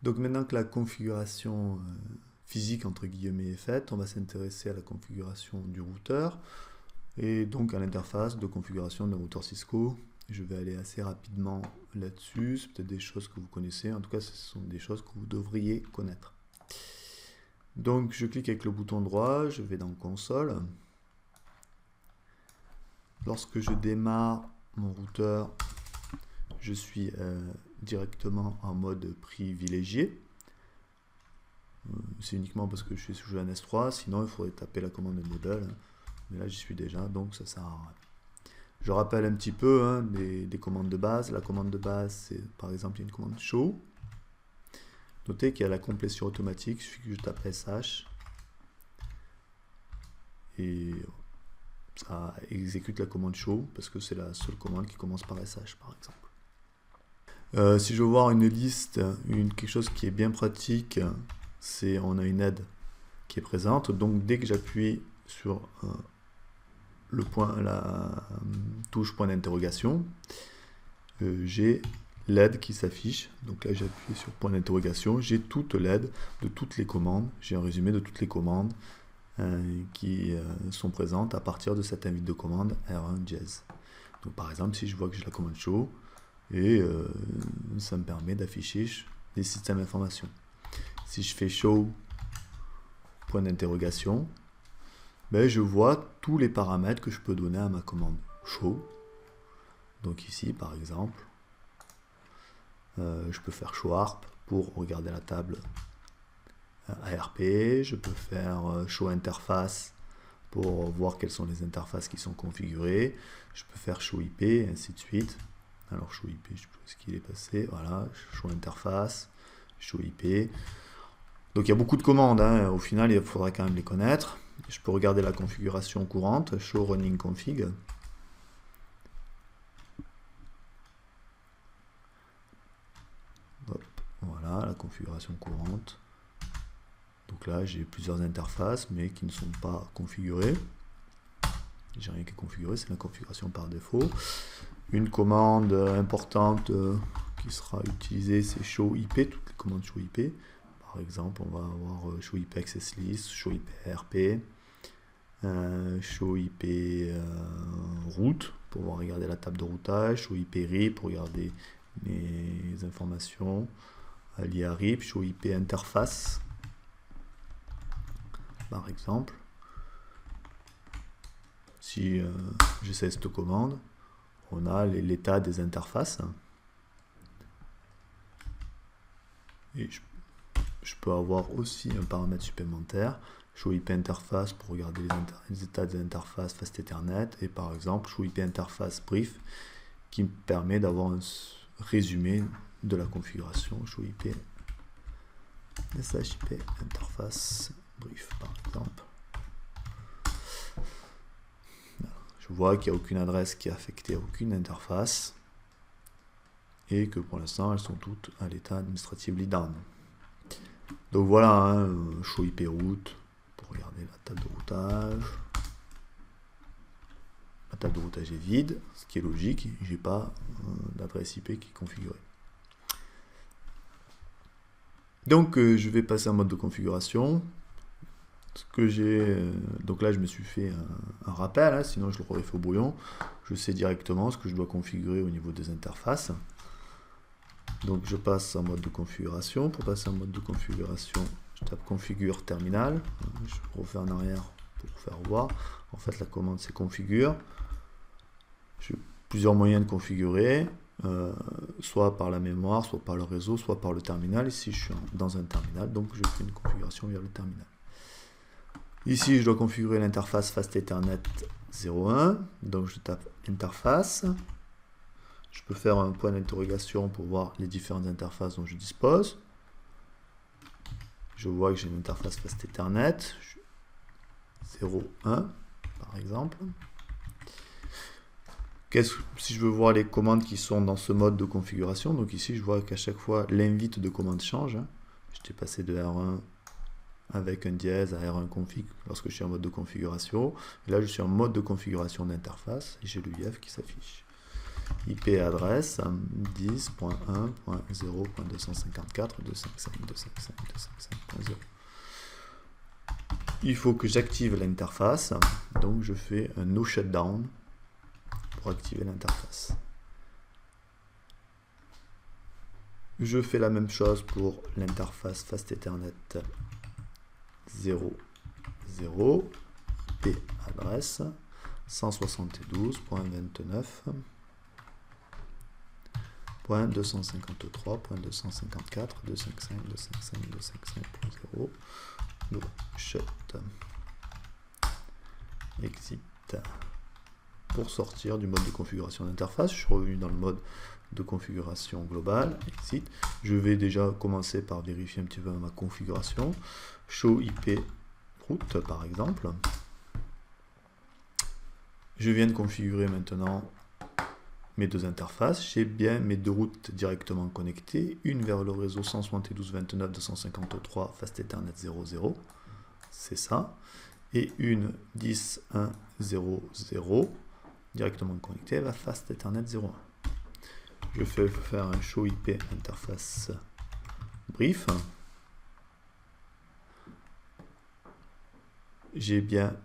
Donc maintenant que la configuration physique entre guillemets est faite, on va s'intéresser à la configuration du routeur et donc à l'interface de configuration d'un routeur Cisco. Je vais aller assez rapidement là-dessus, c'est peut-être des choses que vous connaissez, en tout cas ce sont des choses que vous devriez connaître. Donc je clique avec le bouton droit, je vais dans console. Lorsque je démarre mon routeur, je suis directement en mode privilégié. C'est uniquement parce que je suis sous un S3, sinon il faudrait taper la commande modèle. Mais là j'y suis déjà, donc ça sert à rien. Je rappelle un petit peu des commandes de base. La commande de base, c'est par exemple une commande show. Notez qu'il y a la complétion automatique, il suffit que je tape SH. Et ça exécute la commande show, parce que c'est la seule commande qui commence par SH par exemple. Si je veux voir une liste, quelque chose qui est bien pratique, c'est on a une aide qui est présente. Donc dès que j'appuie sur la touche point d'interrogation, j'ai l'aide qui s'affiche. Donc là j'appuie sur point d'interrogation, j'ai toute l'aide de toutes les commandes, j'ai un résumé de toutes les commandes qui sont présentes à partir de cette invite de commande R1 Jazz. Donc par exemple si je vois que j'ai la commande show, et ça me permet d'afficher les systèmes d'information. Si je fais show point d'interrogation, ben, je vois tous les paramètres que je peux donner à ma commande show. Donc ici par exemple, je peux faire show ARP pour regarder la table ARP, je peux faire show interface pour voir quelles sont les interfaces qui sont configurées, je peux faire show IP, et ainsi de suite. Alors show IP, je ne sais plus ce qu'il est passé, voilà, show interface, show IP. Donc il y a beaucoup de commandes, au final il faudrait quand même les connaître. Je peux regarder la configuration courante, show running config. Hop, voilà la configuration courante. Donc là j'ai plusieurs interfaces mais qui ne sont pas configurées. J'ai rien qui est configuré, c'est la configuration par défaut. Une commande importante qui sera utilisée, c'est show IP, toutes les commandes show IP. Par exemple, on va avoir show IP access list, show IP ARP, show IP route pour regarder la table de routage, show IP RIP pour regarder les informations liées à RIP, show IP interface, par exemple. Si j'essaie cette commande, on a l'état des interfaces. Et je peux avoir aussi un paramètre supplémentaire, show IP interface pour regarder les états des interfaces Fast Ethernet, et par exemple show IP interface brief qui me permet d'avoir un résumé de la configuration show IP SHIP interface brief par exemple. Je vois qu'il n'y a aucune adresse qui est affectée à aucune interface et que pour l'instant elles sont toutes à l'état administratif lead down. Donc voilà, show IP route pour regarder la table de routage. La table de routage est vide, ce qui est logique, j'ai pas d'adresse IP qui est configurée. Donc je vais passer en mode de configuration. Ce que j'ai, donc là je me suis fait un rappel, sinon je l'aurais fait au brouillon. Je sais directement ce que je dois configurer au niveau des interfaces. Donc je passe en mode de configuration. Pour passer en mode de configuration, je tape configure terminal. Je refais en arrière pour faire voir. En fait la commande c'est configure. J'ai plusieurs moyens de configurer, soit par la mémoire, soit par le réseau, soit par le terminal. Ici je suis dans un terminal, donc je fais une configuration via le terminal. Ici, je dois configurer l'interface Fast Ethernet 01. Donc, je tape interface. Je peux faire un point d'interrogation pour voir les différentes interfaces dont je dispose. Je vois que j'ai une interface Fast Ethernet 01, par exemple. Si je veux voir les commandes qui sont dans ce mode de configuration, donc ici, je vois qu'à chaque fois, l'invite de commande change. J'étais passé de R1 avec un dièse à R1 config lorsque je suis en mode de configuration. Et là, je suis en mode de configuration d'interface et j'ai le UF qui s'affiche. IP adresse 10.1.0.254.255.255.255.0. Il faut que j'active l'interface, donc je fais un no shutdown pour activer l'interface. Je fais la même chose pour l'interface Fast Ethernet 0.0, IP adresse 172.29.254.255.255.255.0. No shut. Exit. Pour sortir du mode de configuration d'interface, je suis revenu dans le mode de configuration globale. Exit. Je vais déjà commencer par vérifier un petit peu ma configuration. Show IP route par exemple. Je viens de configurer maintenant mes deux interfaces. J'ai bien mes deux routes directement connectées. Une vers le réseau 172.29.253 Fast Ethernet 0.0. C'est ça. Et une 10.1.0.0 directement connectée à la Fast Ethernet 0.1. Je vais faire un show IP interface brief. J'ai bien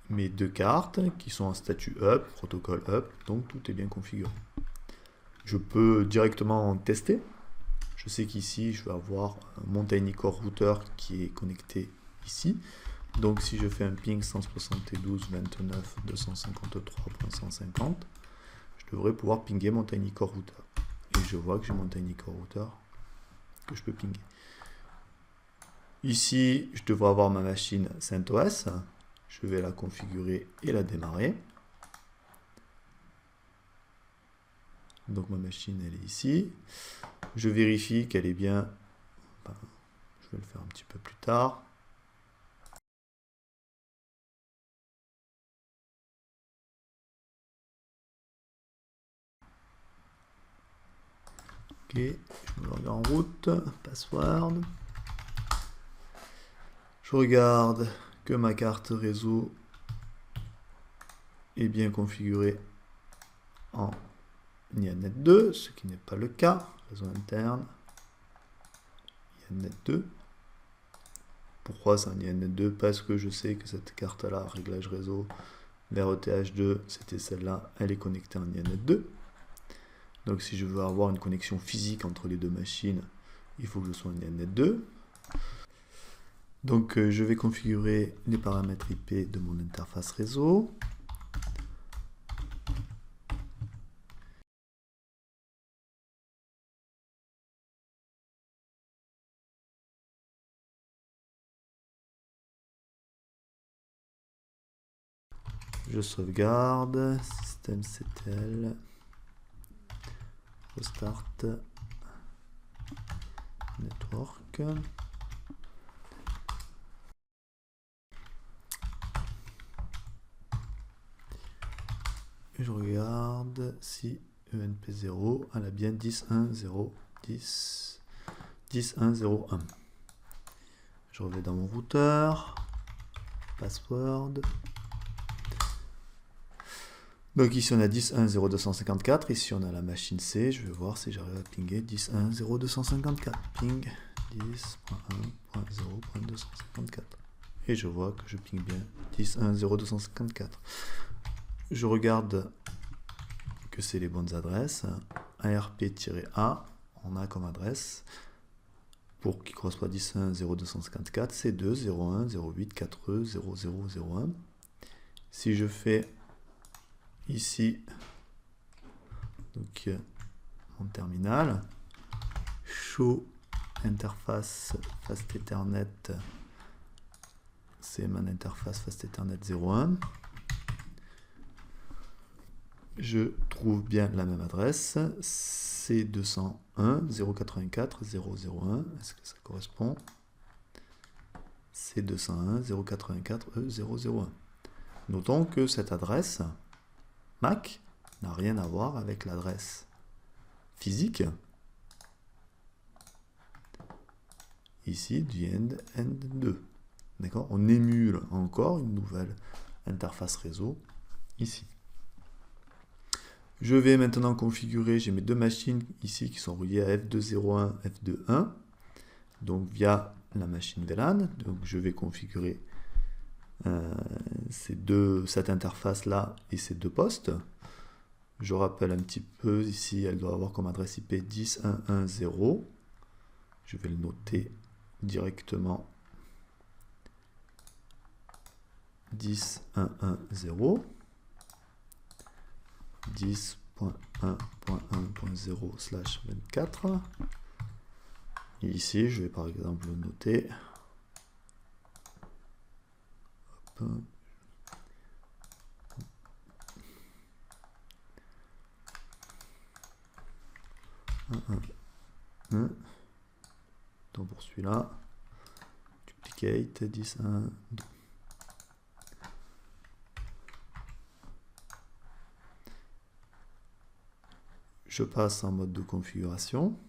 mes deux cartes qui sont en statut up, protocole up, donc tout est bien configuré. Je peux directement tester. Je sais qu'ici, je vais avoir mon TinyCore router qui est connecté ici. Donc si je fais un ping 172.29.253.150, je devrais pouvoir pinguer mon TinyCore router. Et je vois que j'ai mon TinyCore router que je peux pinguer. Ici, je devrais avoir ma machine CentOS. Je vais la configurer et la démarrer. Donc ma machine, elle est ici. Je vérifie qu'elle est bien... Enfin, je vais le faire un petit peu plus tard. Ok, je me log en route. Password. Je regarde que ma carte réseau est bien configurée en IANET 2, ce qui n'est pas le cas. Réseau interne, IANET 2. Pourquoi c'est un IANET 2? Parce que je sais que cette carte-là, réglage réseau vers ETH2, c'était celle-là, elle est connectée en IANET 2. Donc si je veux avoir une connexion physique entre les deux machines, il faut que je sois en IANET 2. Donc je vais configurer les paramètres IP de mon interface réseau. Je sauvegarde, systemctl, restart, network. Et je regarde si ENP0, elle a bien 10.1.0.10.1.0.1. Je reviens dans mon routeur, password. Donc ici on a 10.1.0.254, ici on a la machine C, je vais voir si j'arrive à pinguer 10.1.0.254, ping 10.1.0.254, et je vois que je ping bien 10.1.0.254. Je regarde que c'est les bonnes adresses, ARP-A, on a comme adresse, pour qui correspond à 10.1.0.254, C2, 01, 08, 4E, 0001. Si je fais ici, donc mon terminal, show interface Fast Ethernet, c'est mon interface Fast Ethernet 01. Je trouve bien la même adresse, C201 084 001, est-ce que ça correspond? C201 084 001. Notons que cette adresse MAC n'a rien à voir avec l'adresse physique ici du end2. D'accord? On émule encore une nouvelle interface réseau ici. Je vais maintenant configurer, j'ai mes deux machines ici qui sont reliées à F201, F21, donc via la machine VLAN. Donc je vais configurer cette interface là et ces deux postes. Je rappelle un petit peu, ici elle doit avoir comme adresse IP 10.1.1.0. Je vais le noter directement. 10.1.1.0 10.1.1.0/24. Et ici, je vais par exemple le noter. Hop. Donc pour celui-là, duplicate 10.1. Je passe en mode de configuration.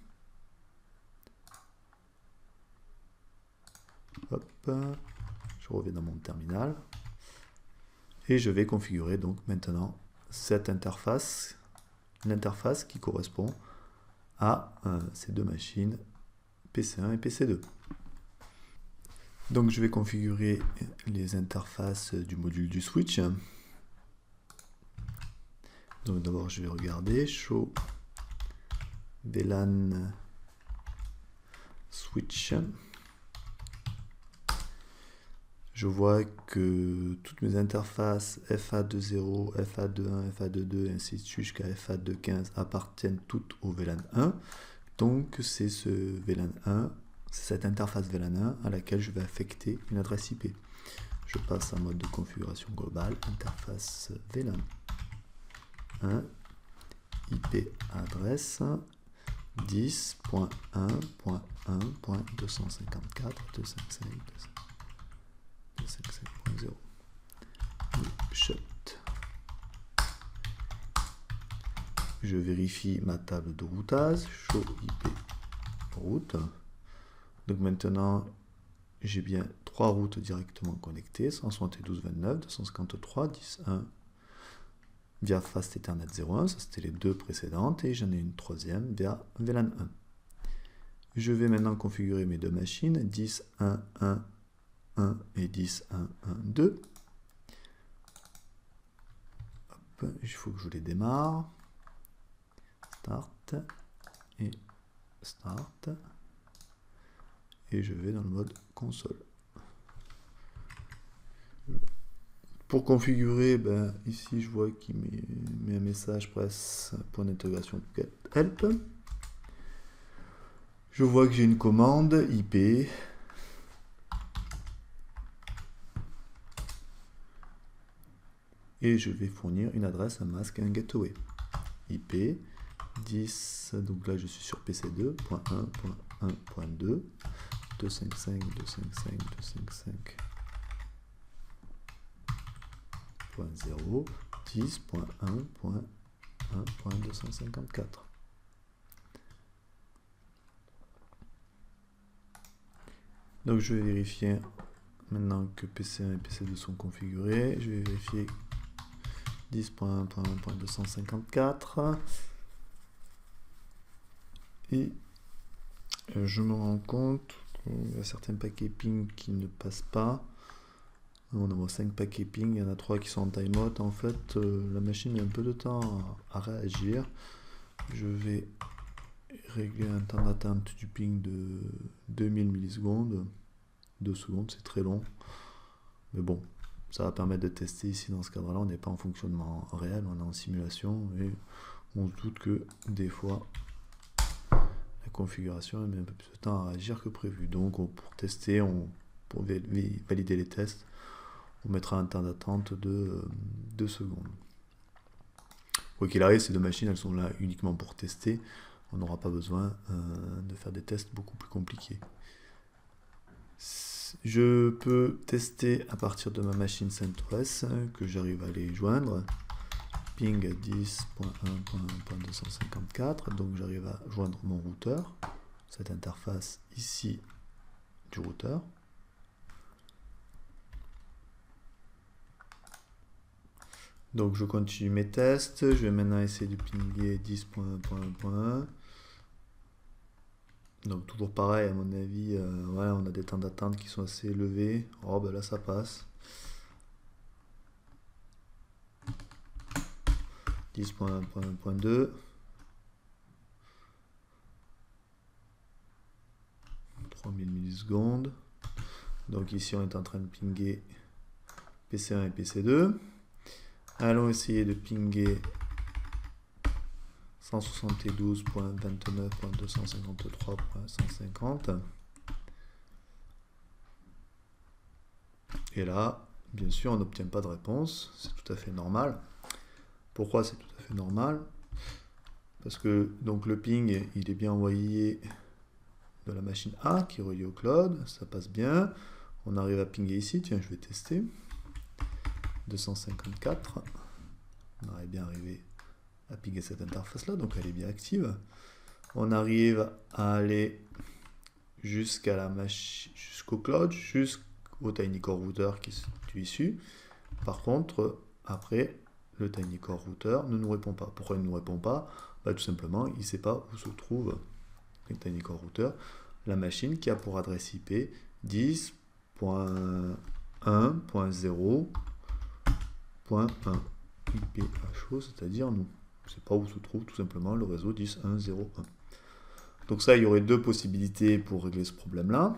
Hop, je reviens dans mon terminal. Et je vais configurer donc maintenant cette interface, l'interface qui correspond à ces deux machines PC1 et PC2. Donc je vais configurer les interfaces du module du switch. Donc d'abord je vais regarder show VLAN switch. Je vois que toutes mes interfaces FA20, FA21, FA22 ainsi de suite jusqu'à FA215 appartiennent toutes au VLAN 1. Donc c'est ce VLAN 1, c'est cette interface VLAN 1 à laquelle je vais affecter une adresse IP. Je passe en mode de configuration globale, interface VLAN 1, IP adresse 10.1.1.254.255.255.0. Shut. Je vérifie ma table de routage, show IP route. Donc maintenant, j'ai bien trois routes directement connectées, 172.29, 253.10.1 via Fast Ethernet 01, ça c'était les deux précédentes, et j'en ai une troisième via VLAN 1. Je vais maintenant configurer mes deux machines, 10.1.1.1 et 10.1.1.2. Il faut que je les démarre. Start et Start. Et je vais dans le mode console. Pour configurer, ici je vois qu'il met un message presse point d'intégration help. Je vois que j'ai une commande IP. Et je vais fournir une adresse, un masque et un gateway. IP 10, donc là je suis sur PC2.1.1.2 255.255.255.0 10.1.1.254. Donc je vais vérifier maintenant que PC1 et PC2 sont configurés. Je vais vérifier 10.1.1.254 et je me rends compte qu'il y a certains paquets ping qui ne passent pas. On a 5 paquets ping, il y en a 3 qui sont en timeout. En fait, la machine met un peu de temps à réagir. Je vais régler un temps d'attente du ping de 2000 millisecondes. 2 secondes, c'est très long. Mais bon, ça va permettre de tester ici dans ce cadre-là. On n'est pas en fonctionnement réel, on est en simulation et on se doute que des fois la configuration met un peu plus de temps à réagir que prévu. Donc pour tester, pour valider les tests, on mettra un temps d'attente de 2 secondes. Quoi qu'il arrive, ces deux machines, elles sont là uniquement pour tester. On n'aura pas besoin de faire des tests beaucoup plus compliqués. Je peux tester à partir de ma machine CentOS que j'arrive à les joindre. Ping 10.1.1.254. Donc j'arrive à joindre mon routeur. Cette interface ici du routeur. Donc je continue mes tests, je vais maintenant essayer de pinguer 10.1.1.1. Donc toujours pareil, à mon avis, voilà, on a des temps d'attente qui sont assez élevés. Oh ben là ça passe. 10.1.1.2. 3000 millisecondes. Donc ici on est en train de pinguer PC1 et PC2. Allons essayer de pinguer 172.29.253.150. Et là, bien sûr, on n'obtient pas de réponse. C'est tout à fait normal. Pourquoi c'est tout à fait normal? Parce que donc le ping, il est bien envoyé de la machine A qui est reliée au cloud. Ça passe bien. On arrive à pinguer ici. Tiens, je vais tester. 254. On aurait bien arrivé à pinguer cette interface là, donc elle est bien active. On arrive à aller jusqu'à la machine, jusqu'au cloud, jusqu'au Tiny Core Router qui se situe ici. Par contre, après, le Tiny Core Router ne nous répond pas. Pourquoi il ne nous répond pas? Tout simplement, il ne sait pas où se trouve le Tiny Core Router, la machine qui a pour adresse IP 10.1.0.1 IPHO, c'est-à-dire nous. Je ne sais pas où se trouve tout simplement le réseau 10.1.0.1. Donc ça, il y aurait deux possibilités pour régler ce problème-là.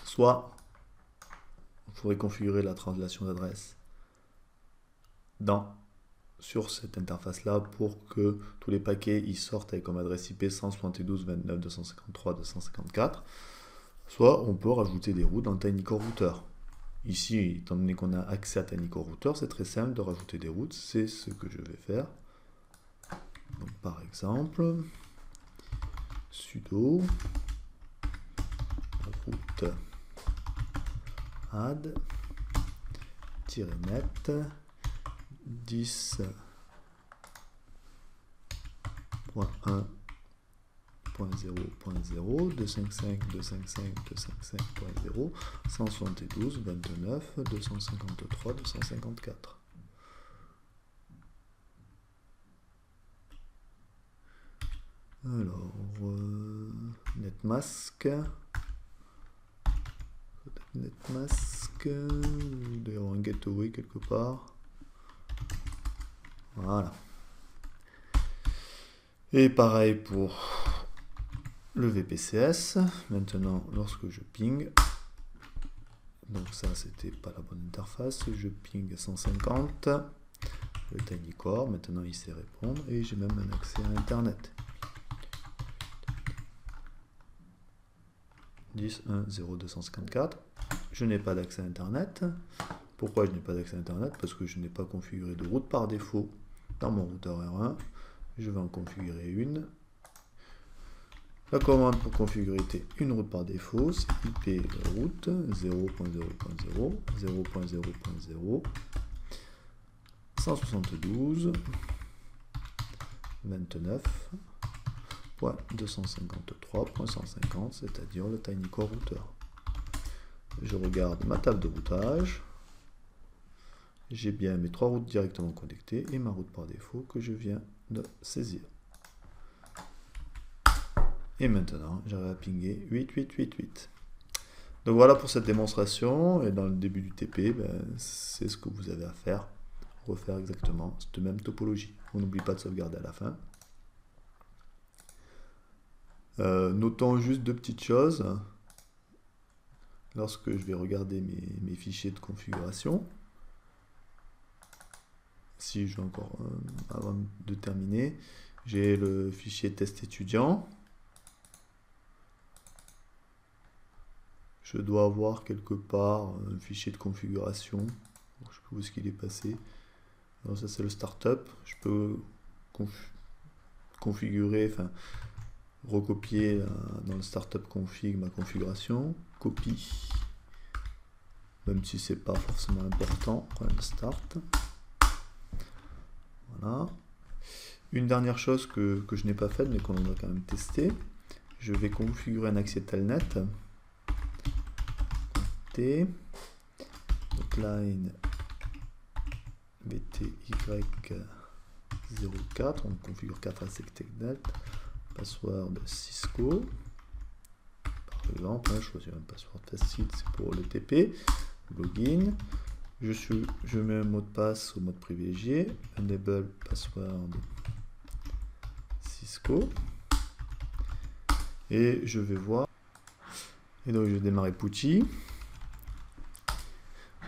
Soit, il faudrait configurer la translation d'adresse sur cette interface-là pour que tous les paquets ils sortent avec comme adresse IP 172.29.253.254. Soit on peut rajouter des routes dans Tiny Core Router. Ici, étant donné qu'on a accès à Tiny Core Router, c'est très simple de rajouter des routes. C'est ce que je vais faire. Donc, par exemple, sudo route add -net 10.1.0.0 255.255.255.0 172.29.253.254. Alors, netmask, il doit y avoir un gateway quelque part. Voilà. Et pareil pour le VPCS. Maintenant, lorsque je ping, donc ça c'était pas la bonne interface, je ping 150, le Tiny Core, maintenant il sait répondre et j'ai même un accès à Internet. 10.1.0.254. Je n'ai pas d'accès à Internet. Pourquoi je n'ai pas d'accès à Internet? Parce que je n'ai pas configuré de route par défaut dans mon routeur R1. Je vais en configurer une. La commande pour configurer une route par défaut, c'est IP route 0.0.0, 0.0.0, 172, 29.253.150, c'est-à-dire le Tiny Core Router. Je regarde ma table de routage. J'ai bien mes trois routes directement connectées et ma route par défaut que je viens de saisir. Et maintenant, j'arrive à pinguer 8888. Donc voilà pour cette démonstration. Et dans le début du TP, c'est ce que vous avez à faire. Refaire exactement cette même topologie. On n'oublie pas de sauvegarder à la fin. Notons juste deux petites choses. Lorsque je vais regarder mes fichiers de configuration, si je vais encore, avant de terminer, j'ai le fichier test étudiant. Je dois avoir quelque part un fichier de configuration. Je ne sais pas où est-ce qu'il est passé. Alors ça c'est le startup. Je peux configurer, enfin recopier dans le startup config ma configuration. Copie. Même si c'est pas forcément important. Run start. Voilà. Une dernière chose que je n'ai pas faite mais qu'on va quand même tester. Je vais configurer un accès telnet. Donc line BTY04, on configure 4 ACTECNet, password Cisco, par exemple, je choisis un password facile, c'est pour le TP, login, je mets un mot de passe au mode privilégié, enable password Cisco, et je vais voir, et donc je vais démarrer PuTTY,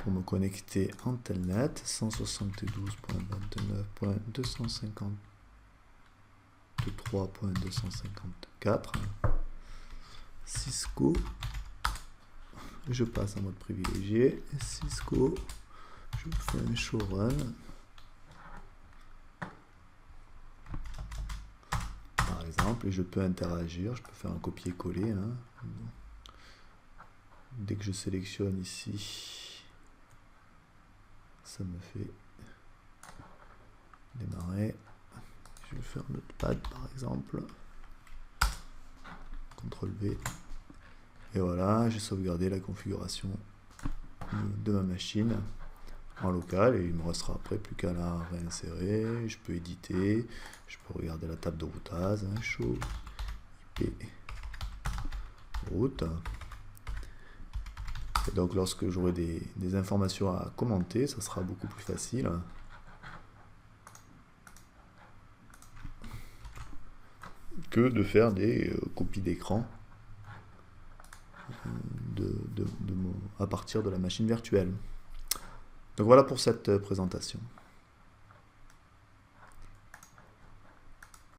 pour me connecter en telnet 172.29.250.3.254 Cisco, je passe en mode privilégié, Cisco, je fais un show run, par exemple, et je peux interagir, je peux faire un copier-coller, hein. Dès que je sélectionne ici, ça me fait démarrer. Je vais faire un notepad par exemple, CTRL V, et voilà, j'ai sauvegardé la configuration de ma machine en local, et il me restera après plus qu'à la réinsérer. Je peux éditer, je peux regarder la table de routage, hein, show IP route. Et donc lorsque j'aurai des informations à commenter, ça sera beaucoup plus facile que de faire des copies d'écran à partir de la machine virtuelle. Donc voilà pour cette présentation.